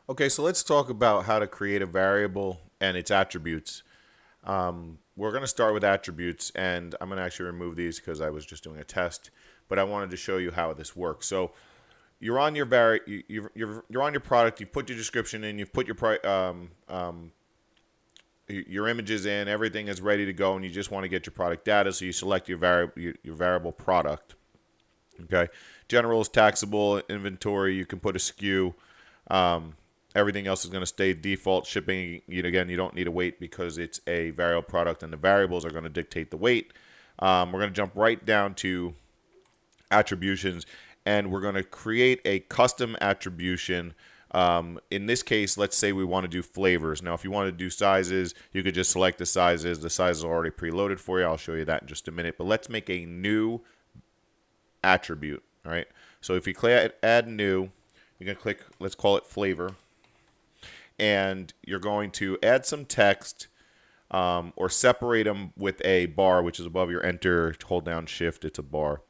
Okay, so let's talk about how to create a variable and its attributes. We're going to start with attributes, and I'm going to actually remove these because I was just doing a test, but I wanted to show you how this works. So you're on your you're on your product. You put your description in. You've put your images in. Everything is ready to go, and you just want to get your product data. So you select your variable product. Okay, general is taxable. Inventory, you can put a SKU. Um, Everything else is going to stay default. Shipping, again, you don't need a weight because it's a variable product, and the variables are going to dictate the weight. We're going to jump right down to attributions, and we're going to create a custom attribution. In this case, let's say we want to do flavors. Now, if you want to do sizes, you could just select the sizes. The sizes are already preloaded for you. I'll show you that in just a minute. But let's make a new attribute. All right. So if you click add new, you can click, let's call it flavor, and you're going to add some text or separate them with a bar, which is above your enter. Hold down shift, it's a bar.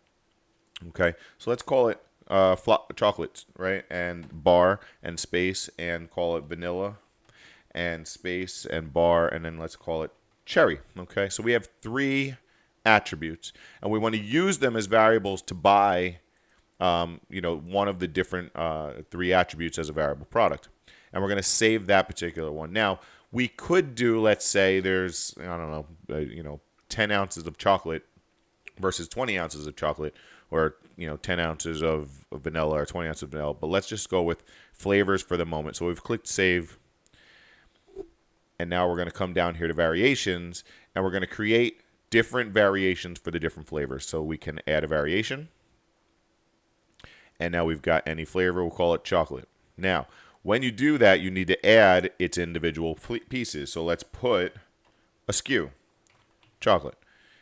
Okay, so let's call it chocolates, right? And bar and space, and call it vanilla and space and bar, and then let's call it cherry. Okay, so we have three attributes, and we want to use them as variables to buy one of the different three attributes as a variable product. And we're going to save that particular one. Now, we could do, let's say there's, I don't know, 10 ounces of chocolate versus 20 ounces of chocolate, or 10 ounces of vanilla or 20 ounces of vanilla. But let's just go with flavors for the moment. So we've clicked save, and now we're going to come down here to variations, and we're going to create different variations for the different flavors. So we can add a variation, and now we've got any flavor. We'll call it chocolate. Now, when you do that, you need to add its individual pieces. So let's put a SKU, chocolate,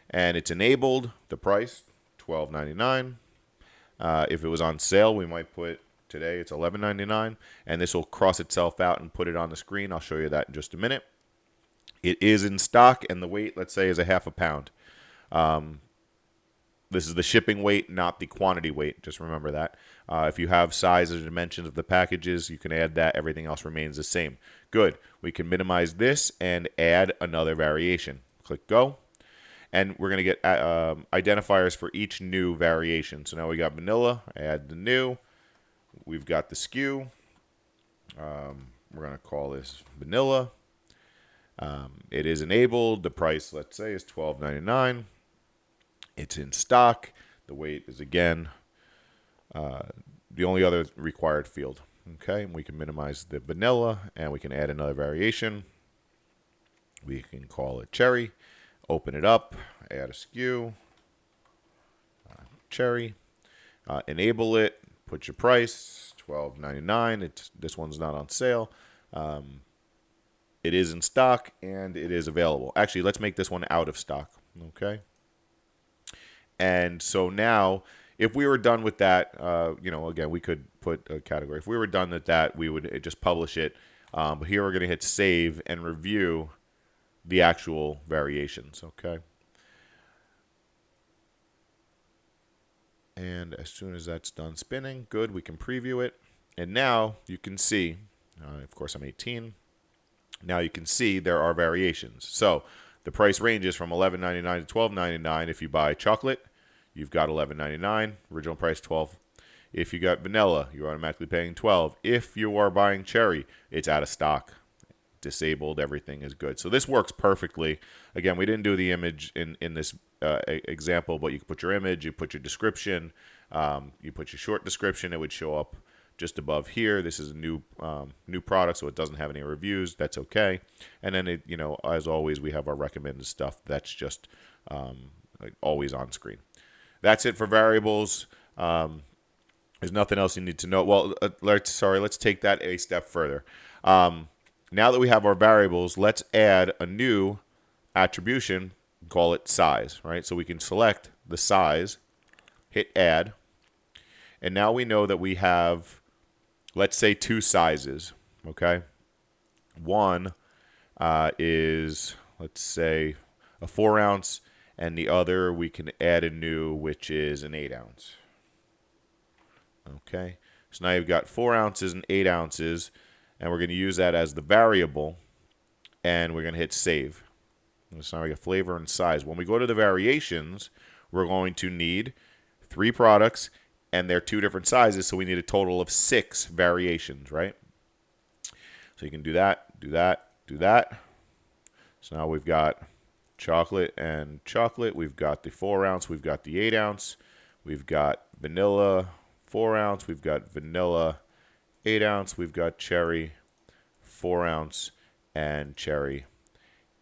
and it's enabled. The price, $12.99. If it was on sale, we might put today it's $11.99, and this will cross itself out and put it on the screen. I'll show you that in just a minute. It is in stock, and the weight, let's say, is a half a pound. This is the shipping weight, not the quantity weight. Just remember that. If you have size or dimensions of the packages, you can add that. Everything else remains the same. Good. We can minimize this and add another variation. Click go. And we're going to get identifiers for each new variation. So now we got vanilla. Add the new. We've got the SKU. We're going to call this vanilla. It is enabled. The price, let's say, is $12.99. It's in stock. The weight is, again, the only other required field. Okay, and we can minimize the vanilla, and we can add another variation. We can call it cherry. Open it up, add a SKU, cherry, enable it, put your price, $12.99. This one's not on sale. It is in stock, and it is available. Actually, let's make this one out of stock. Okay. And so now, if we were done with that, again, we could put a category. If we were done with that, we would just publish it. But here we're going to hit save and review the actual variations, okay? And as soon as that's done spinning, good, we can preview it. And now you can see, of course I'm 18, now you can see there are variations. So the price ranges from $11.99 to $12.99. If you buy chocolate, you've got $11.99, original price $12. If you got vanilla, you're automatically paying $12. If you are buying cherry, it's out of stock. Disabled, everything is good. So this works perfectly. Again, we didn't do the image in this example, but you can put your image, you put your description, you put your short description. It would show up just above here. This is a new product, so it doesn't have any reviews. That's okay. And then as always, we have our recommended stuff. That's just always on screen. That's it for variables. There's nothing else you need to know. Well, let's take that a step further. Now that we have our variables, let's add a new attribution, call it size, right? So we can select the size, hit add, and now we know that we have, let's say, two sizes, okay? One is, let's say, a 4-ounce, and the other we can add a new, which is an 8-ounce. Okay, so now you've got 4 ounces and 8 ounces. and we're going to use that as the variable, and we're going to hit save. So now we got flavor and size. When we go to the variations, we're going to need 3 products, and they're 2 different sizes, so we need a total of 6 variations, right? So you can do that, do that, do that. So now we've got chocolate and chocolate. We've got the 4 ounce. We've got the 8 ounce. We've got vanilla 4 ounce. We've got vanilla 8 ounce. We've got cherry 4 ounce and cherry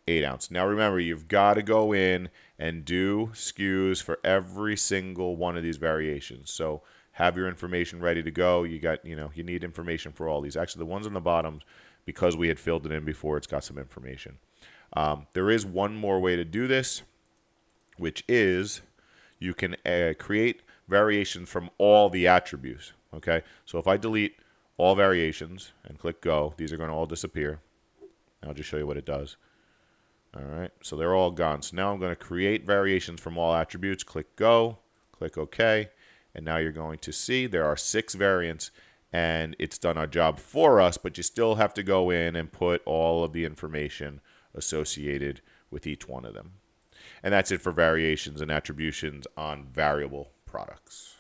8 ounce. Now remember, you've got to go in and do SKUs for every single one of these variations. So have your information ready to go. You need information for all these. Actually, the ones on the bottom, because we had filled it in before, it's got some information. There is one more way to do this, which is you can create variations from all the attributes. Okay, so if I delete all variations and click go, these are going to all disappear. I'll just show you what it does. All right, so they're all gone. So now I'm going to create variations from all attributes. Click go, click OK, and now you're going to see there are 6 variants, and it's done our job for us, but you still have to go in and put all of the information associated with each one of them. And that's it for variations and attributions on variable products.